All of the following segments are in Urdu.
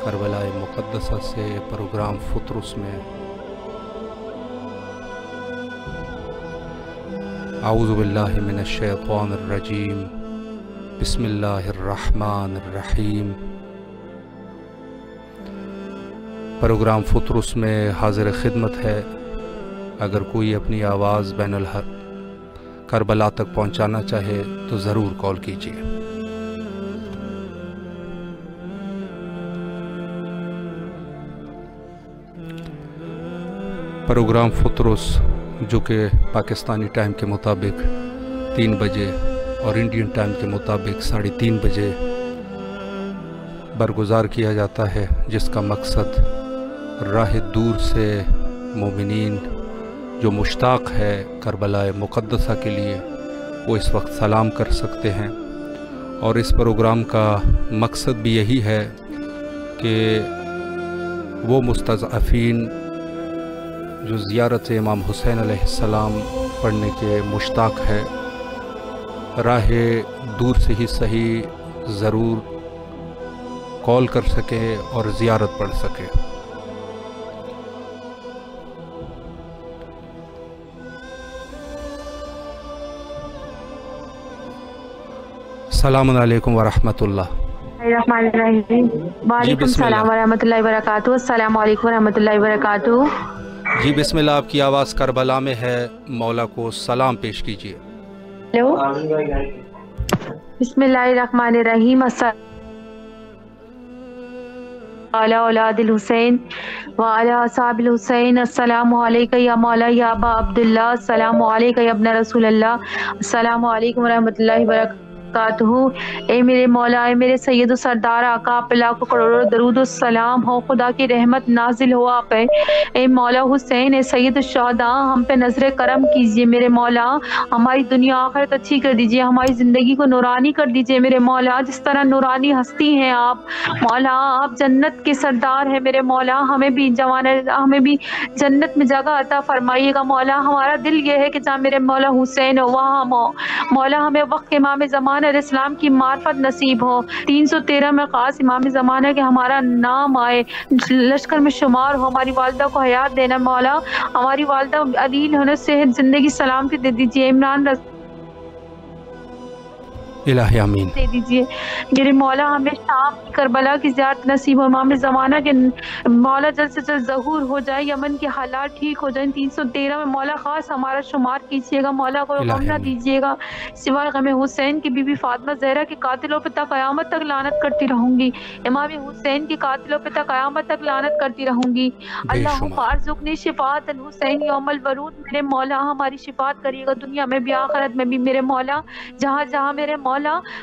کربلا مقدسہ سے پروگرام فطرس میں اعوذ باللہ من الشیطان الرجیم بسم اللہ الرحمن الرحیم۔ پروگرام فطرس میں حاضر خدمت ہے۔ اگر کوئی اپنی آواز بین کربلا تک پہنچانا چاہے تو ضرور کال کیجیے۔ پروگرام فطرس جو کہ پاکستانی ٹائم کے مطابق 3 بجے اور انڈین ٹائم کے مطابق 3:30 بجے برگزار کیا جاتا ہے، جس کا مقصد راہ دور سے مومنین جو مشتاق ہے کربلا مقدسہ کے لیے وہ اس وقت سلام کر سکتے ہیں۔ اور اس پروگرام کا مقصد بھی یہی ہے کہ وہ مستضعفین جو زیارت امام حسین علیہ السلام پڑھنے کے مشتاق ہے، راہ دور سے ہی صحیح ضرور کال کر سکیں اور زیارت پڑھ سکیں۔ السلام علیکم ورحمۃ اللہ۔ الرحمن الرحیم۔ وعلیکم السلام ورحمۃ اللہ وبرکاتہ۔ السلام علیکم ورحمۃ اللہ وبرکاتہ۔ جی بسم اللہ، آپ کی آواز کربلا میں ہے، مولا کو سلام پیش کیجیے۔ ہیلو، بسم اللہ الرحمن الرحیم۔ علی اولاد الحسین وعلی اصحاب الحسین، السلام علیکم یا مولا یا ابا عبداللہ، السلام علیکم یا ابن رسول اللہ، السلام علیکم ورحمۃ اللہ وبرکاتہ۔ اے میرے مولا، اے میرے سید و سردار آقا، آپ لاکھوں کروڑوں درود و سلام ہو، خدا کی رحمت نازل ہو آپ پہ۔ اے مولا حسین، اے سید الشہداء، ہم پہ نظر کرم کیجئے میرے مولا، ہماری دنیا آخرت اچھی کر دیجئے، ہماری زندگی کو نورانی کر دیجئے میرے مولا، جس طرح نورانی ہستی ہیں آپ مولا، آپ جنت کے سردار ہیں میرے مولا، ہمیں بھی جنت میں جگہ عطا فرمائیے گا مولا۔ ہمارا دل یہ ہے کہ جہاں میرے مولا حسین ہو وہاں مولا ہمیں وقت امام زمانہ علیہ السلام کی معرفت نصیب ہو۔ 313 میں خاص امام زمانہ کہ ہمارا نام آئے، لشکر میں شمار ہو، ہماری والدہ کو حیات دینا مولا، ہماری والدہ علیل ہونے صحت زندگی سلامتی دے دیجیے، عمران الہی آمین دے دیجیے میرے مولا، ہمیں شام کی کربلا کی زیارت نصیب ہو، امام زمانہ کے مولا جلد سے جلد ظہور ہو جائے، یمن کے حالات ٹھیک ہو جائیں۔ 313 میں مولا خاص ہمارا شمار کیجیے گا مولا، کوئی غم نہ دیجیے گا سوائے غم حسین کی۔ بی بی فاطمہ زہرا کے قاتلوں پہ تک قیامت تک لعنت کرتی رہوں گی، امام حسین کے قاتلوں پہ تک قیامت تک لعنت کرتی رہوں گی۔ اللہ فارزقنی شفاعت الحسین یوم الورود، میرے مولا ہماری شفاعت کریے گا دنیا میں بھی آخرت میں بھی میرے مولا، جہاں جہاں میرے مولا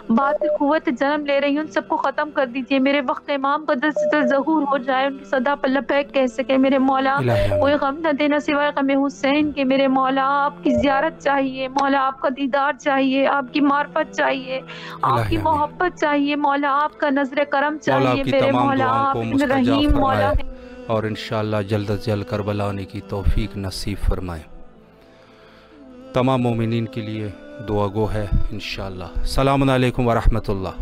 باطل قوت جنم لے رہی ہیں ان سب کو ختم کر دیجیے، میرے وقت امام کا دل سے ظہور ہو جائے، ان کی صدا پر لبیک کہہ سکے میرے مولا، کوئی غم نہ دینا سوائے غم حسین کے میرے مولا۔ آپ کی زیارت چاہیے مولا، آپ کا دیدار چاہیے، آپ کی معرفت چاہیے، آپ کی محبت چاہیے مولا، آپ کا نظر کرم چاہیے میرے مولا، آپ رحیم مولا، اور انشاءاللہ جلد از جلد کربلا آنے کی توفیق نصیب فرمائے۔ تمام مومنین کے لیے دعا گو ہے انشاءاللہ۔ السلام علیکم ورحمۃ اللہ۔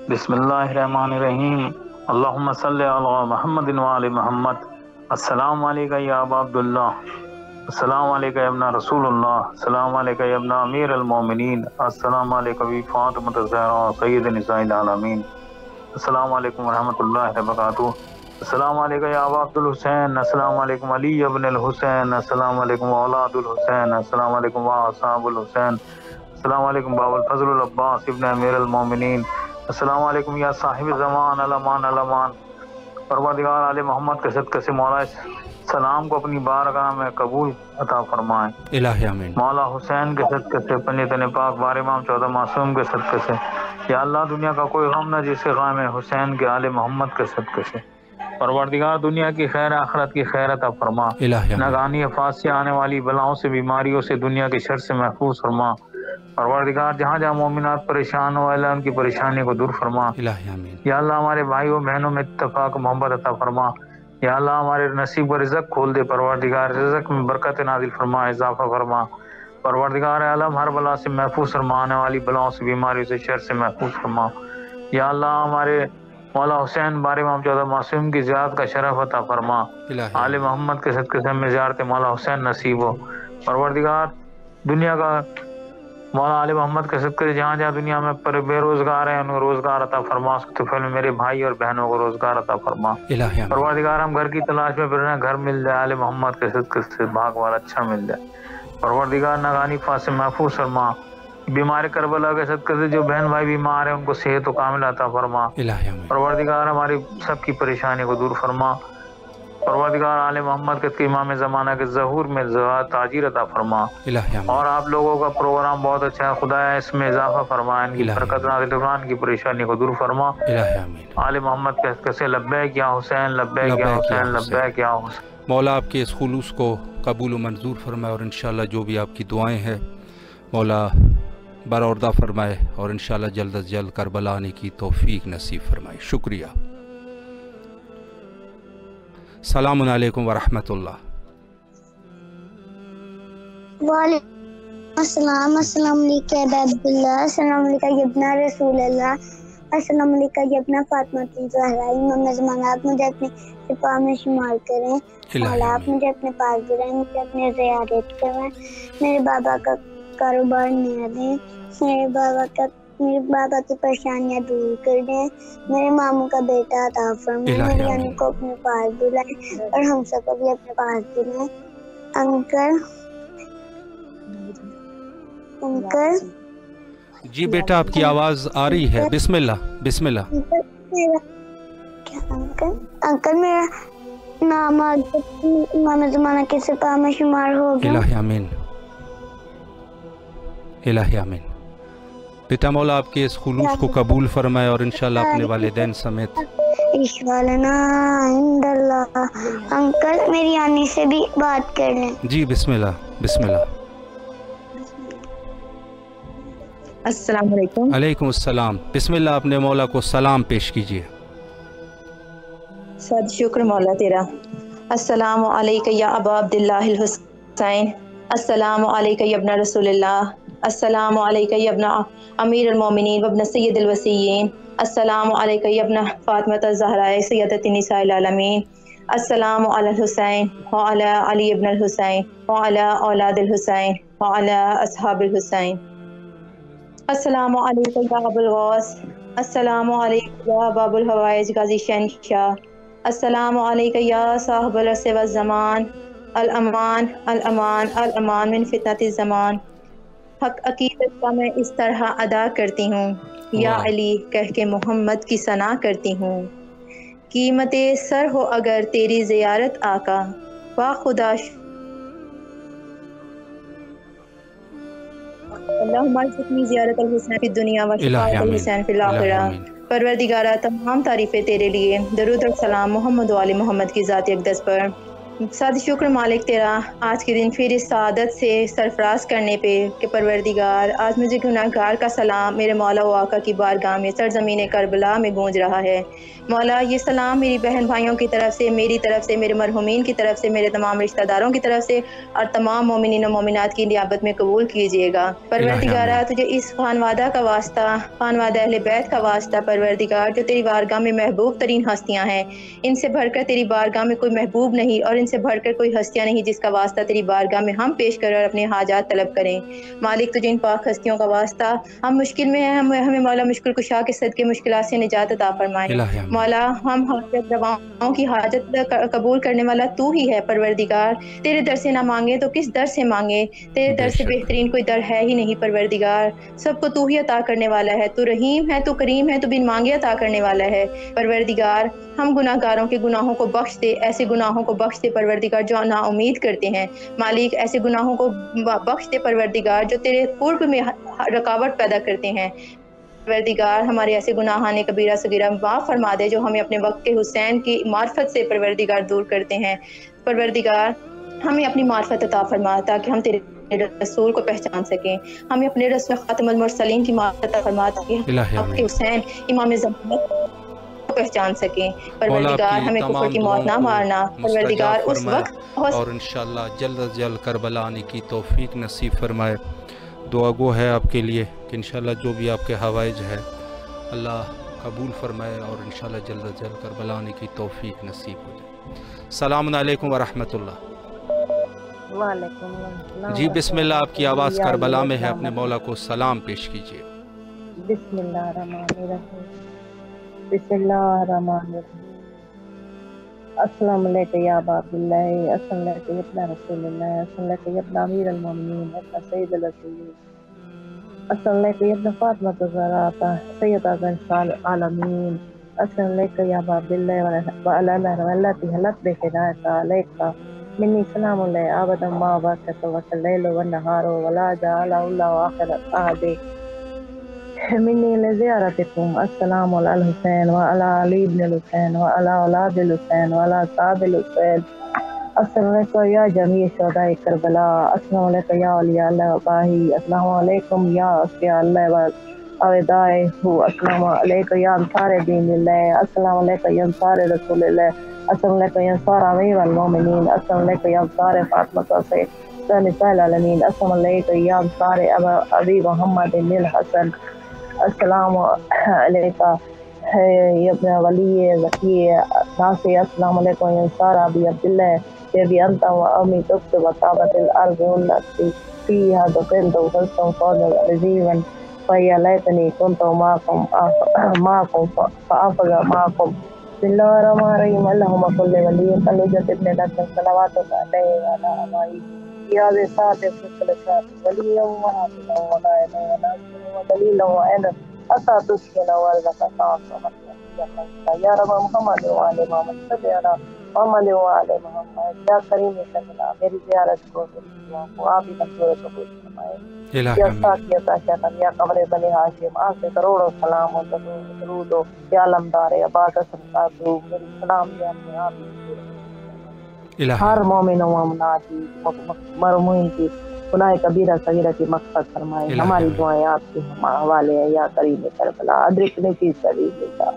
بسم اللہ الرحمن الرحیم۔ اللہم صلی علی محمد وعلی محمد۔ السلام علیکم یا ابا عبداللہ، السلام علیکم یا ابن رسول اللہ، السلام علیکم یا ابن امیر المومنین، السلام علیکم بی فاطمہ الزہرا سید نساء العالمین، السلام علیکم ورحمۃ اللہ وبرکاتہ۔ السلام علیکم یا ابا عبد الحسین، السلام علیکم علی ابن الحسین، السلام علیکم اولاد الحسین، السلام علیکم اصحاب الحسین، السلام علیکم باب الفضل العباس ابن امیر المومنین، السلام علیکم یا صاحب زمان الامان الامان۔ پروردگار آل محمد کے صدقے سے مولا اس سلام کو اپنی بارگاہ میں قبول عطا فرمائے۔ الہی آمین۔ مولا حسین کے صدقے سے، پنجتن پاک بار امام 14 معصوم کے صدقے سے، یا اللہ دنیا کا کوئی غم نہ جسے غم حسین کے آل محمد کے صدقے سے۔ پروردگار دنیا کی خیر آخرت کی خیر عطا فرما، ناگہانی افات سے آنے والی بلاؤں سے بیماریوں سے دنیا کے شر سے محفوظ فرما۔ پروردگار جہاں جہاں مومنات پریشان ہو اللہ ان کی پریشانی کو دور فرما۔ یا اللہ ہمارے بھائیوں بہنوں میں اتفاق محبت عطا فرما۔ یا اللہ ہمارے نصیب و رزق کھول دے، پروردگار رزق میں برکت نازل فرما، اضافہ فرما۔ پروردگار عالم ہر بلا سے محفوظ فرما، آنے والی بلاؤں سے بیماریوں سے شر سے محفوظ فرما۔ یا اللہ ہمارے مولا حسین بار امام چودہ معصوم کی زیارت کا شرف عطا فرما، الہی آل محمد کے صدقے سے ہمیں زیارت مولا حسین نصیب ہو۔ پروردگار دنیا کا مولا آل محمد کے صدقے سے جہاں جہاں دنیا میں پر بے روزگار ہیں ان کو روزگار عطا فرما، سب میں میرے بھائی اور بہنوں کو روزگار عطا فرما۔ الہی آمین۔ پروردگار ہم گھر کی تلاش میں پھر رہے ہیں، گھر مل جائے آل محمد کے صدقے سے، بھاگ والا اچھا مل جائے۔ پروردگار ناگہانی فات سے محفوظ فرما، بیمار کربلا کے صدقے سے جو بہن بھائی بیمار ہیں ان کو صحت و کامل عطا فرما۔ الہی آمین۔ پروردگار ہماری سب کی پریشانی کو دور فرما۔ پروردگار آل محمد کے امام زمانہ کے ظہور میں تاجیر عطا فرما۔ الہی آمین۔ اور آپ لوگوں کا پروگرام بہت اچھا ہے، خدایا اس میں اضافہ فرما، ان کی الہی برکت نازل فرما، ان کی پریشانی کو دور فرما۔ الہی آمین۔ آل محمد کے صدقے سے لبیک یا حسین، لبیک یا حسین، لبیک یا حسین۔ مولا آپ کے اس خلوص کو قبول و منظور فرمائے، اور انشاءاللہ جو بھی آپ کی دعائیں ہیں مولا برآوردہ فرمائے، اور انشاءاللہ جلد از جلد کربلا آنے کی توفیق نصیب فرمائے۔ شکریہ۔ السلام علیکم ورحمۃ اللہ۔ وعلیکم السلام۔ السلام علیکم عبداللہ، السلام علیکم ابن رسول اللہ، السلام علیکم ابن فاطمہ الزہرا، امام زمانہ، آپ مجھے اپنے سپاہ میں شمار کریں، مولا آپ مجھے اپنے پاس بلائیں، مجھے اپنے زیارت کروائیں، میرے بابا کا کاروبار نیا دیں، میرے بابا کی پریشانیاں دور کر دیں، میرے ماموں کا بیٹا عطا فرمائیں، میری امی کو اپنے پاس بلائیں اور ہم سب کو بھی اپنے پاس بلائیں۔ انکل جی بیٹا آپ کی آواز آ رہی ہے، بسم اللہ بسم اللہ۔ انکل میرا نام امام زمانہ کے سپاہ میں شمار ہو گیا۔ الہی آمین، الہی آمین۔ بیٹا مولا آپ کے اس خلوص کو قبول فرمائے، اور انشاءاللہ اپنے والدین سمیت۔ انکل میری آنی سے بھی بات کر لیں۔ جی بسم اللہ بسم اللہ۔ السلام علیکم۔ علیکم السلام۔ بسم اللہ، اپنے مولا کو سلام پیش کیجیے۔ صد شکر مولا تیرا۔ السلام علیکم یا ابا عبداللہ الحسین، السلام علیکم یا ابن رسول اللہ، السلام علیکم یا ابن امیر المومنین و ابن سید الوصیین، السلام علیکم یا ابن فاطمہ الزہرا سیدۃ نساء العالمین، السلام علی الحسین وعلی علی ابن الحسین وعلی اولاد الحسین وعلی اصحاب الحسین، السلام علیکم یا ابو الغوث، السلام علیکم یا باب الحوائج غازی شہنشاہ، السلام علیکم یا صاحب العصر والزمان، الامان الامان الامان من فتنۃ الزمان۔ حق عقیدت کا میں اس طرح ادا کرتی ہوں، یا علی کہہ کے محمد کی ثنا کرتی ہوں، قیمت سر ہو اگر تیری زیارت آقا، واہ خدا اللہم ارزقنی زیارت الحسین فی الدنیا و شفاعت الحسین فی الاخرہ۔ پروردگارہ تمام تعریفیں تیرے لیے، درود اور سلام محمد و آل محمد کی ذات اقدس پر۔ صد شکر مالک تیرا آج کے دن پھر اس سعادت سے سرفراز کرنے پہ کہ پروردگار آج مجھے گناہ گار کا سلام میرے مولا و آقا کی بارگاہ میں سرزمین کربلا میں گونج رہا ہے۔ مولا یہ سلام میری بہن بھائیوں کی طرف سے، میری طرف سے، میرے مرحومین کی طرف سے، میرے تمام رشتہ داروں کی طرف سے اور تمام مومنین و مومنات کی نیابت میں قبول کیجیے گا۔ پروردگارہ تجھے اس خانوادہ کا واسطہ، خانوادہ اہل بیت کا واسطہ پروردگار جو تیری بارگاہ میں محبوب ترین ہستیاں ہیں، ان سے بڑھ کر تیری بارگاہ میں کوئی محبوب نہیں اور ان سے بڑھ کر کوئی ہستیاں نہیں جس کا واسطہ تیری بارگاہ میں ہم پیش کریں اور اپنے حاجات طلب کریں۔ مالک تجھے ان پاک ہستیوں کا واسطہ، ہم مشکل میں ہیں، ہمیں مولا مشکل کشا کے صدقے مشکلات سے نجات عطا فرمائے۔ مولا ہم حاجت رواؤں کی حاجت قبول کرنے والا تو ہی ہے پروردگار، تیرے در سے نہ مانگے تو کس در سے مانگے، تیرے در سے بہترین کوئی در ہے ہی نہیں پروردگار، سب کو تو ہی عطا کرنے والا ہے، تو رحیم ہے، تو کریم ہے، تو بن مانگے عطا کرنے والا ہے۔ پروردگار ہم گناہ گاروں کے گناہوں کو بخش دے، ایسے گناہوں کو بخش دے پروردگار جو نا امید کرتے ہیں، مالک ایسے گناہوں کو بخش دے پروردگار جو تیرے قرب میں رکاوٹ پیدا کرتے ہیں۔ پروردگار ہمارے ایسے گناہان کبیرہ صغیرہ معاف فرما دے جو ہمیں اپنے وقت کے حسین کی معرفت سے پروردگار دور کرتے ہیں۔ پروردگار ہمیں اپنی معرفت عطا فرما تاکہ ہم تیرے رسول کو پہچان سکیں، ہمیں اپنے رسول خاتم المرسلین کی معرفت عطا فرما تاکہ ہم حسین امام زمان کو پہچان سکیں۔ پروردگار ہمیں کفر کی موت نہ مارنا، پروردگار اس وقت اور انشاءاللہ جلد از جلد کربلا آنے کی توفیق نصیب فرمائے۔ دعا گو ہے آپ کے لیے کہ انشاءاللہ جو بھی آپ کے حوائج ہے اللہ قبول فرمائے اور انشاءاللہ جلد از جلد کربلا آنے کی توفیق نصیب ہو جائے۔ السلام علیکم ورحمۃ اللہ۔ وعلیکم السلام۔ جی بسم اللہ، آپ کی آواز کربلا میں ہے، اپنے مولا کو سلام پیش کیجیے۔ بسم اللہ الرحمن الرحیم، بسم اللہ الرحمن الرحیم۔ السلام علیکم یا ابا عبداللہ، السلام علیکم یا ابن رسول اللہ، السلام علیکم یا ابن امیر المومنین، سید الرسولین، السلام علیکم یا ابن فاطمہ الزہرا، سیدہ بنت العالمین، السلام علیکم یا ابا عبداللہ وعلی التي حلت بہدایت علیک منی سلام علیہ ابدا ما بقیت اللیل والنہار ولا جعل اللہ آخر عہد منی لزیارتکم۔ السلام علی الحسین وعلی علی بن الحسین وعلی اولاد الحسین وعلی صحاب الحسین۔ السلام علیکم یا جمیع شہداء کربلا، السلام علیکم یا اولیاء اللہ وباہی، السلام علیکم یا اولیاء اللہ وعدائے، السلام علیکم یا انصار دین اللہ، السلام علیکم یا انصار رسول اللہ، السلام علیکم یا انصار امیر المومنین، السلام علیکم یا انصار فاطمہ سے نساء العالمین، السلام علیکم یا انصار ابی محمد الحسن، السلام علیکم یا ابن ولی ذکی ناصر، السلام علیکم یا انصار ابی عبداللہ بی انت و امی تکت و طابت الارض التي فيها دفنت وقلتم قولا عزيزا فيا ليتني كنت معكم فأفضل معكم۔ بسم الله الرحمن الرحيم، اللهم صل ولي الحجة ابن لك صلواتك عليه وعلى آبائه يا ذي الساعة والسلسات وليا وحافظا وقائدا وناصرا ودليلا وعينا حتى تسكن وارزقك عاصمة يا رب محمد وعلى محمد صل على محمد وعلى محمد یا کریم کرنا میری زیارت کو آپ ہی منظور قبول فرمائے یا ساتھ یا قبر بنی ہاشم آپ سے کروڑوں سلام و درود ہو یا علمدار عباد سرکار دو میری سلام یا اپنے آپ ہی ہر مومن و مومنات کی مرحومین کی گناہ کبیرہ صغیرہ کی مغفرت فرمائے۔ ہماری دعائیں آپ کے حوالے ہیں یا کریم کربلا، ادرکنے کی سبیل اللہ۔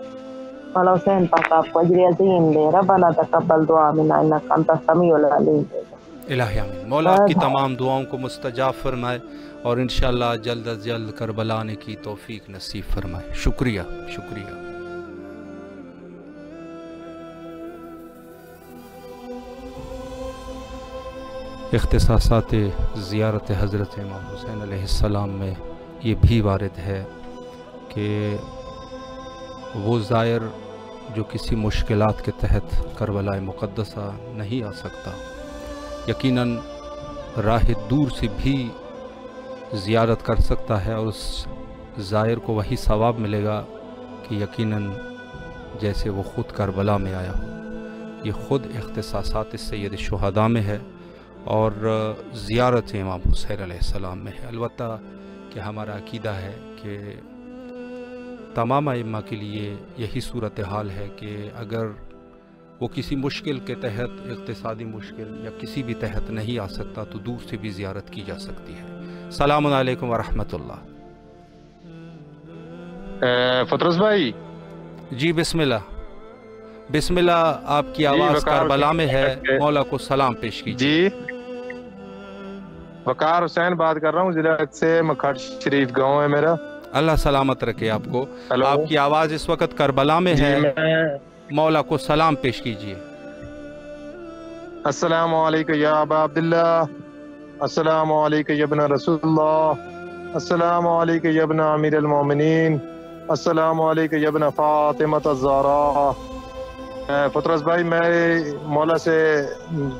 مولا حسین پاک آپ کو اجر عظیم دے، ربنا تقبل دعا منا انک انت السمیع العلیم۔ الہی آمین۔ مولا آپ کی تمام دعاؤں کو مستجاب فرمائے اور انشاءاللہ جلد از جلد کربلا آنے کی توفیق نصیب فرمائے۔ شکریہ شکریہ۔ اختصاصات زیارت حضرت امام حسین علیہ السلام میں یہ بھی وارد ہے کہ وہ زائر جو کسی مشکلات کے تحت کربلا مقدسہ نہیں آ سکتا، یقیناً راہ دور سے بھی زیارت کر سکتا ہے اور اس زائر کو وہی ثواب ملے گا کہ یقیناً جیسے وہ خود کربلا میں آیا ہو۔ یہ خود اختصاصات سید الشہداء میں ہے اور زیارت امام حسین علیہ السلام میں ہے۔ البتہ کہ ہمارا عقیدہ ہے کہ تمام ائمہ کے لیے یہی صورتحال ہے کہ اگر وہ کسی مشکل کے تحت، اقتصادی مشکل یا کسی بھی تحت نہیں آ سکتا تو دور سے بھی زیارت کی جا سکتی ہے۔ السلام علیکم ورحمۃ اللہ۔ فطرس بھائی جی بسم اللہ، بسم اللہ، آپ کی آواز کربلا میں ہے، مولا کو سلام پیش کیجیے۔ جی وقار حسین بات کر رہا ہوں، ضلع سے مکھٹ شریف گاؤں ہے میرا۔ اللہ سلامت رکھے آپ کو۔ آپ کی آواز اس وقت کربلا میں ہے، مولا کو سلام پیش کیجیے۔ السلام علیکم یا ابا عبداللہ، السلام علیکم یا ابن رسول اللہ، السلام علیکم یا ابن امیر المومنین، السلام علیکم یا ابن فاطمہ الزہرا۔ فطرس بھائی میرے مولا سے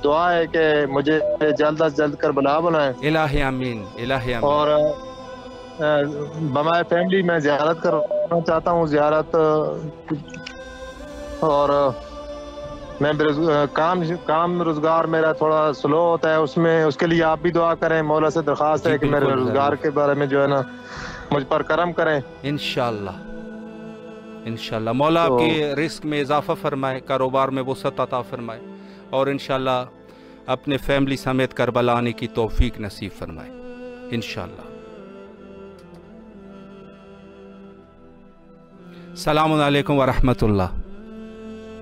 دعا ہے کہ مجھے جلد از جلد کربلا بنائیں۔ الہی آمین، الہی آمین۔ اور بمائے فیملی میں زیارت کرنا چاہتا ہوں، زیارت، اور میں کام روزگار میرا تھوڑا سلو ہوتا ہے، اس کے لیے آپ بھی دعا کریں۔ مولا سے درخواست ہے کہ میرے روزگار کے بارے میں جو ہے نا مجھ پر کرم کریں انشاءاللہ۔ انشاءاللہ مولا آپ کے رزق میں اضافہ فرمائے، کاروبار میں وسعت عطا فرمائے اور انشاءاللہ اپنے فیملی سمیت کربلا آنے کی توفیق نصیب فرمائے انشاءاللہ۔ السلام علیکم ورحمۃ اللہ۔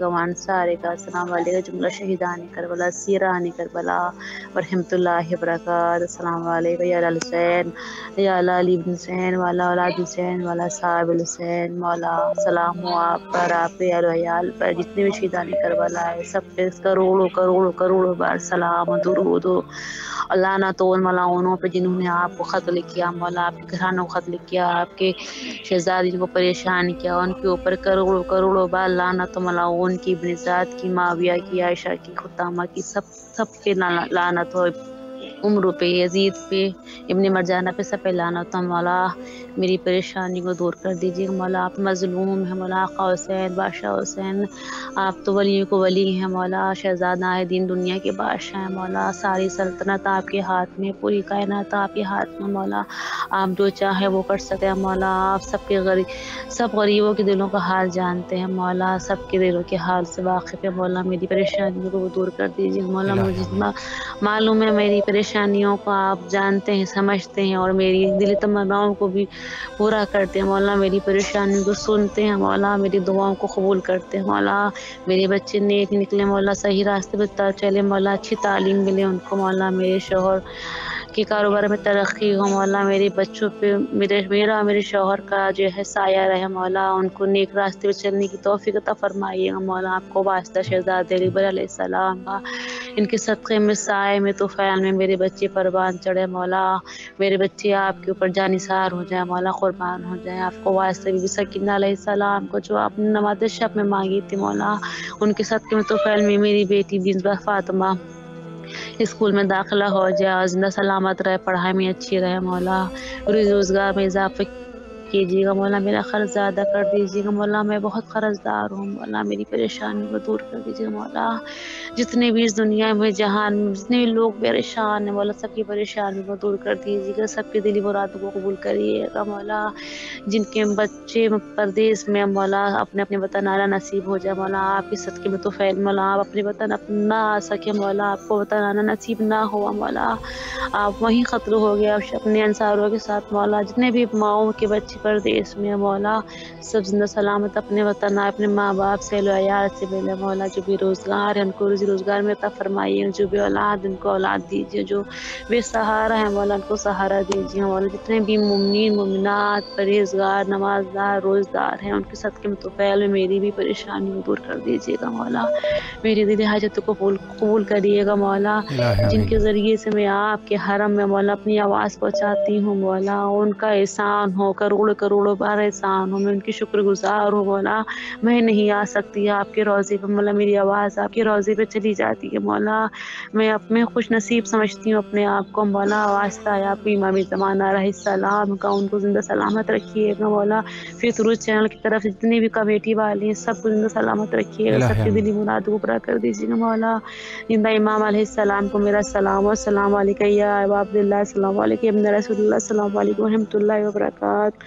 علیکم انصار کا السلام علیکم جملہ شہیدان کربلا سیران کربلا ورحمۃ اللہ وبرکاتہ السلام علیکم یا حسین یا علی بن حسین والا اولاد حسین والا صاحب الحسین مولا سلام ہو آپ پر، آپ کے اہل و عیال پر، جتنے بھی شہیدان کربلا ہے سب پہ کروڑوں کروڑوں کروڑوں بار سلام درود ہو، اللہ نہ تو ان ملاؤنوں پہ جنہوں نے آپ کو خط لکھا مولا، آپ کے گھرانوں کو خط لکھا، آپ کے شہزادی کو پریشان کیا، ان کے اوپر کروڑوں کروڑوں بار لعنت و ملاؤن کی، ابن ذات کی، معاویہ کی، عائشہ کی، خطامہ کی، سب پہ لعنت ہو، عمر پہ، یزید پہ، ابن مرجانہ پہ، سب پہ لعنت ہو مولا، میری پریشانی کو دور کر دیجیے مولا، آپ مظلوم ہیں مولا، آقا حسین بادشاہ حسین آپ تو ولیوں کو ولی ہیں مولا، شہزادہ ہے دین دنیا کے بادشاہ ہیں مولا، ساری سلطنت آپ کے ہاتھ میں، پوری کائنات آپ کے ہاتھ میں مولا، آپ جو چاہے وہ کر سکتے ہیں مولا، آپ سب غریبوں کے دلوں کا حال جانتے ہیں مولا، سب کے دلوں کے حال سے واقف ہے مولا، میری پریشانیوں کو دور کر دیجیے مولا، مجھے معلوم ہے میری پریشانیوں کو آپ جانتے ہیں، سمجھتے ہیں، اور میری دلی تمناؤں کو بھی پورا کرتے ہیں مولا، میری پریشانیوں کو سنتے ہیں مولا، میری دعاؤں کو قبول کرتے ہیں مولا، میرے بچے نیک نکلے مولا، صحیح راستے پہ چلے مولا، اچھی تعلیم ملے ان کو مولا، میرے شوہر کے کاروبار میں ترقی ہو مولا، میرے بچوں پہ میرا میرے شوہر کا جو ہے سایہ رہے مولا، ان کو نیک راستے پہ چلنے کی توفیق عطا فرمائیے گا مولا، آپ کو واسطہ شہزادہ اکبر علیہ السلام کا، ان کے صدقے میں سائے میں طوفان میں میرے بچے پروان چڑھے مولا، میرے بچے آپ کے اوپر جانثار ہو جائے مولا، قربان ہو جائے، آپ کو واسطے بھی سکینہ علیہ السلام کو جو آپ نے نماز شب میں مانگی تھی مولا، ان کے صدقے میں طوفان میں میری بیٹی بنت فاطمہ اسکول میں داخلہ ہو جائے، زندہ سلامت رہے، پڑھائی میں اچھی رہے مولا، روزگار میں اضافہ کیجیے گا مولا، میرا قرض زیادہ کر دیجیے گا مولا، میں بہت قرض دار ہوں مولا، میری پریشانی کو دور کر دیجیے گا مولا، جتنے بھی اس دنیا میں جہان میں جتنے بھی لوگ پریشان ہیں مولا، سب کی پریشانی کو دور کر دیجیے گا، سب کی دلی مرادوں کو قبول کریے گا مولا، جن کے بچے پردیس میں مولا اپنے اپنے وطن آنا نصیب ہو جائے مولا، آپ کے صدقے میں تو فیل مولا، آپ اپنے وطن نہ آ سکے مولا، آپ کو وطن آنا نصیب نہ ہوا مولا، آپ وہیں قتل ہو گیا اپنے انصاروں کے ساتھ مولا، جتنے بھی ماؤں کے بچے پردیس میں مولا سب زندہ سلامت اپنے وطن آئے، اپنے ماں باپ سے اہل و عیال سے ملے مولا، جو بھی روزگار ہے ان کو روزی روزگار میں عطا فرمائیے، جو بھی اولاد ان کو اولاد دیجیے، جو بے سہارا ہے مولا ان کو سہارا دیجیے مولا، جتنے بھی مومنین مومنات پرہیزگار نمازدار روزدار ہیں ان کے صدقے میں طفیل میں میری بھی پریشانی کو دور کر دیجیے گا مولا، میری دلی حاجت کو قبول کریے گا مولا، جن کے ذریعے سے میں آپ کے حرم میں مولا اپنی آواز پہنچاتی ہوں مولا، ان کا احسان ہو، کروڑوں کروڑوں بار احسان ہو، میں ان کی شکر گزار ہوں مولا، میں نہیں آ سکتی آپ کے روضے پہ مولا، میری آواز آپ کے روضے پہ چلی جاتی ہے مولا، میں اپنے خوش نصیب سمجھتی ہوں اپنے آپ کو مولا، واسطہ ہے آپ کو امام زمانہ علیہ السلام کا، ان کو زندہ سلامت رکھیے گا مولا، فطر چینل کی طرف سے جتنے بھی کمیٹی والے ہیں سب کو زندہ سلامت رکھیے گا، سب کے دلی مراد کو پورا کر دیجیے گا مولا، زندہ امام علیہ السلام کو میرا سلام، السلام علیکم یا ابا عبداللہ، السلام علیکم ابن رسول اللہ، السلام علیکم ورحمۃ اللہ وبرکاتہ،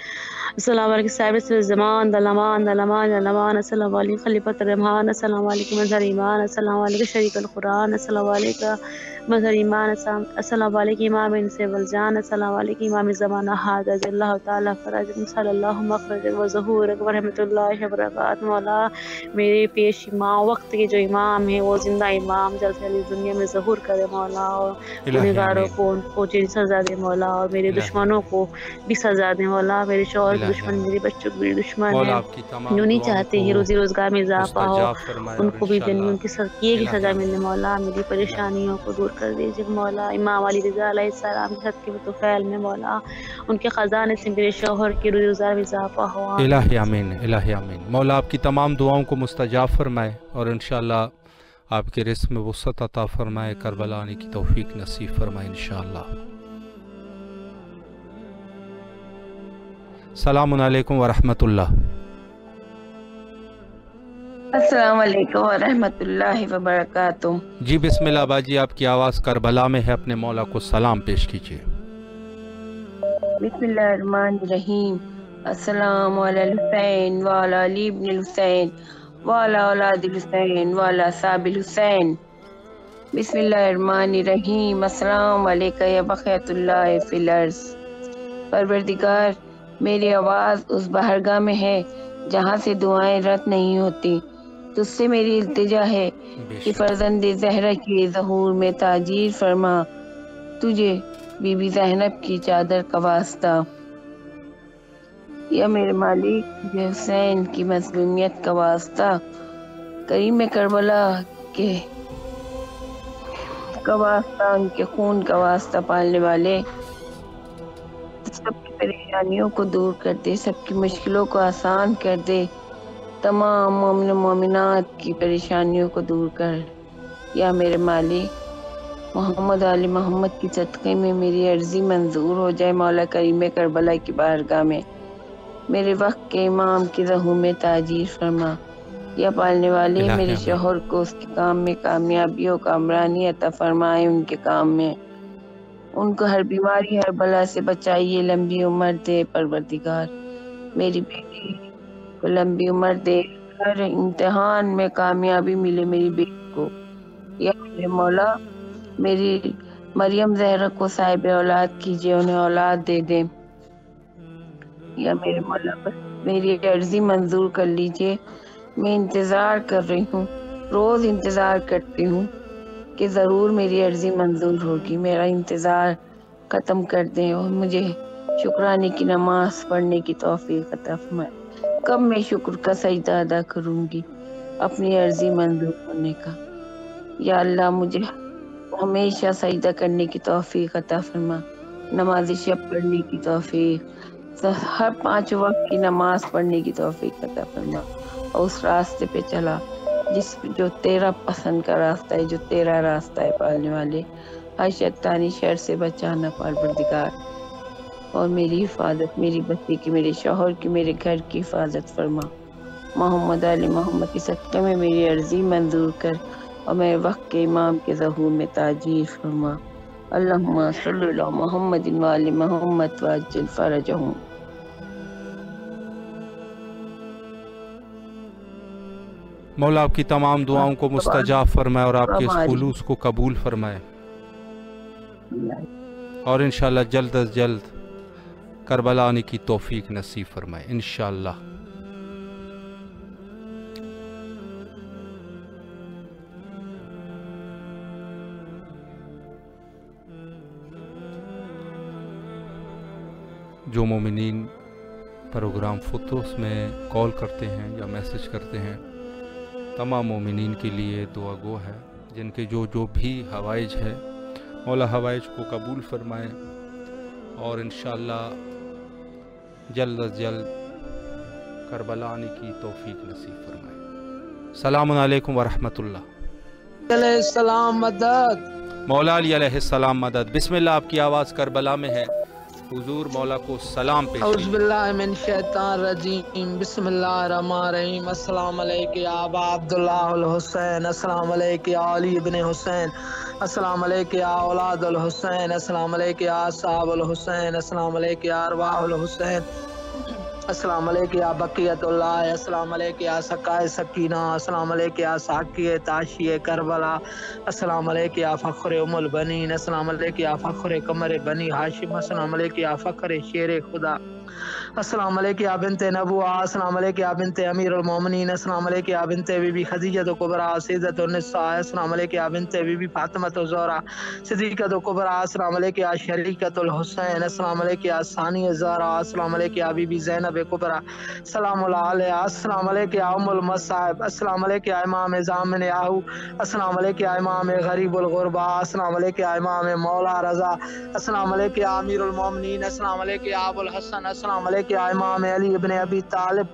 السلام علیکم صاحب الزمان دلمان دلمان دلمان، السلام علیکم خلیفۃ الرحمان، السلام علیکم مظہر ایمان، السلام علیکم شریک القرآن، السلام علیکم مظہر ایمان، السلام علیکم امام انس والجان، السلام علیکم امام زمانہ حاضر اللہ تعالیٰ فرج صلی اللہ مخرج و ظہور ورحمۃ اللہ وبرکاتہ مولا، میرے پیش امام وقت کے جو امام ہیں وہ زندہ امام جلد سے جلد دنیا میں ظہور کرے مولا، اور گنہگاروں کو ان کو جیل سزا دے مولا، اور میرے دشمنوں کو بھی سزا دے مولا، میرے شوہر کے دشمن میرے بچوں کے بھی دشمن ہیں جو نہیں چاہتے ہیں روزی روزگار میں اضافہ ہو، ان کو بھی جنگی ان کی کیے کی سزا ملے مولا، میری پریشانیوں کو دور کر دیجیے مولا، امام علی رضا علیہ السلام کے صدقے میں طفیل میں مولا، ان کے خزانے سے میرے شوہر کی روزی روزگار میں اضافہ ہو، الہی آمین، الہی آمین، مولا آپ کی تمام دعاؤں کو مستجاب فرمائے، اور انشاءاللہ آپ کے رزق میں وسعت عطا فرمائے، کربلا آنے کی توفیق نصیب فرمائے انشاءاللہ۔ السلام علیکم ورحمۃ اللہ۔ السلام علیکم ورحمۃ اللہ وبرکاتہ۔ جی بسم اللہ باجی، آپ کی آواز کربلا میں ہے، اپنے مولا کو سلام پیش کیجیے۔ بسم اللہ الرحمن الرحیم، السلام علی الحسین وعلی علی ابن الحسین وعلی اولاد الحسین وعلی صحاب الحسین۔ بسم اللہ الرحمن الرحیم، السلام علیکم یا بقیت اللہ فی الارض۔ پروردگار، میری آواز اس بہرگاہ میں ہے جہاں سے دعائیں رد نہیں ہوتی، تجھ سے میری التجا ہے کہ فرزند زہرا کی ظہور میں تاجیر فرما، تجھے بی بی زینب کی چادر کا واسطہ، یا میرے مالک مجھے حسین کی مظلومیت کا واسطہ، کریم کربلا کے کا واسطہ، ان کے خون کا واسطہ پالنے والے، سب کی پریشانیوں کو دور کر دے، سب کی مشکلوں کو آسان کر دے، تمام مومن و مومنات کی پریشانیوں کو دور کر۔ یا میرے مالک محمد علی محمد کی صدقے میں میری عرضی منظور ہو جائے، مولا کریم کربلا کی بارگاہ میں میرے وقت کے امام کی ظہور میں تاجیر فرما۔ یا پالنے والے میرے شوہر کو اس کے کام میں کامیابی و کامرانی عطا فرمائے، ان کے کام میں ان کو ہر بیماری ہر بلا سے بچائیے، لمبی عمر دے پروردگار، میری بیٹی کو لمبی عمر دے، ہر امتحان میں کامیابی ملے میری بیٹی کو۔ یا میرے مولا میری مریم زہرا کو صاحب اولاد کیجیے، انہیں اولاد دے دیں۔ یا میرے مولا بس میری عرضی منظور کر لیجیے، میں انتظار کر رہی ہوں، روز انتظار کرتی ہوں کہ ضرور میری عرضی منظور ہوگی، میرا انتظار ختم کر دیں اور مجھے شکرانے کی نماز پڑھنے کی توفیق عطا فرمائے۔ کب میں شکر کا سجدہ ادا کروں گی اپنی عرضی منظور ہونے کا؟ یا اللہ مجھے ہمیشہ سجدہ کرنے کی توفیق عطا فرما، نماز شب پڑھنے کی توفیق، ہر 5 وقت کی نماز پڑھنے کی توفیق عطا فرما، اور اس راستے پہ چلا جو تیرا پسند کا راستہ ہے، جو تیرا راستہ ہے پالنے والے، ہر شیطانی شر سے بچانا پروردگار، اور میری حفاظت، میری بچی کی، میرے شوہر کی، میرے گھر کی حفاظت فرما۔ محمد علی محمد کی صدقے میں میری عرضی منظور کر اور میرے وقت کے امام کے ظہور میں تاجیر فرما۔ اللہم صلی اللہ محمد وآل محمد وعجل فرجہم۔ مولا آپ کی تمام دعاؤں کو مستجاب فرمائے اور آپ کے اس خلوص کو قبول فرمائے، اور انشاءاللہ جلد از جلد کربلا آنے کی توفیق نصیب فرمائے انشاءاللہ۔ جو مومنین پروگرام فطرس میں کال کرتے ہیں یا میسج کرتے ہیں، تمام مومنین کے لیے دعا گو ہے، جن کے جو بھی حوائج ہے مولا حوائج کو قبول فرمائے، اور انشاءاللہ جلد از جلد کربلا آنے کی توفیق نصیب فرمائے۔ السلام علیکم ورحمۃ اللہ۔ علیہ السلام مدد، مولا علی علیہ السلام مدد۔ بسم اللہ، آپ کی آواز کربلا میں ہے، حضور مولا کو سلام پیش اعوذ باللہ من الشیطان الرجیم، بسم اللہ الرحمن الرحیم۔ السلام علیکم یا ابا عبداللہ الحسین، السلام علیکم یا علی ابن حسین، السلام علیکم یا اولاد الحسین، السلام علیکم یا اصحاب الحسین، السلام علیکم یا ارواح الحسین، السلام علیکم یا بقیت اللہ، السلام علیکم یا سقائے سکینہ، السلام علیکم یا ساقی تاشی کربلا، السلام علیکم یا فخر ام البنین، السلام علیکم یا فخر قمر بنی ہاشم، السلام علیکم یا فخر شیر خدا، السلام علیکم یا بنت نبوہ، السلام علیکم یا بنت امیر المومنین، السلام علیکم یا بنت بی بی خدیجہ کبریٰ سیدۃ النساء، السلام علیکم یا بنت بی بی فاطمہ الزہرا صدیقۃ کبریٰ، السلام علیکم یا شریکۃ الحسین، السلام علیکم یا ثانی زہرا، السلام علیکم یا بی بی زینب کبریٰ سلام اللہ علیہ، السلام علیکم یا ام المصائب، السلام علیکم یا امام زامن یاہو، السلام علیکم یا امام غریب الغربا، السلام علیکم یا امام مولا رضا، السلام علیکم یا امیر المومنین، السلام علیکم یا ابو الحسن، السلام علیکم یا امام علی ابن ابی طالب۔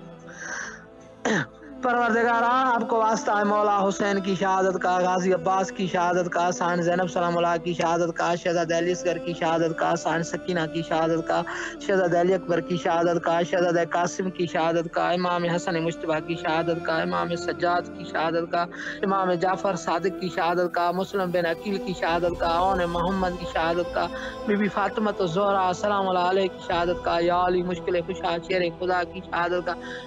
پروردگارہ آپ کو واسطہ ہے مولا حسین کی شہادت کا، غازی عباس کی شہادت کا، سان زینب سلام اللہ کی شہادت کا، شہزادہ علی اصغر کی شہادت کا، سان سکینہ کی شہادت کا، شہزادہ علی اکبر کی شہادت کا، شہزادہ قاسم کی شہادت کا، امام حسن مجتبیٰ کی شہادت کا، امام سجاد کی شہادت کا، امام جعفر صادق کی شہادت کا، مسلم بن عقیل کی شہادت کا، اون محمد کی شہادت کا، بی بی فاطمہ الزہرا سلام اللہ علیہ کی شہادت کا، یا علی مشکل خوشا شیر خدا کی شہادت کا،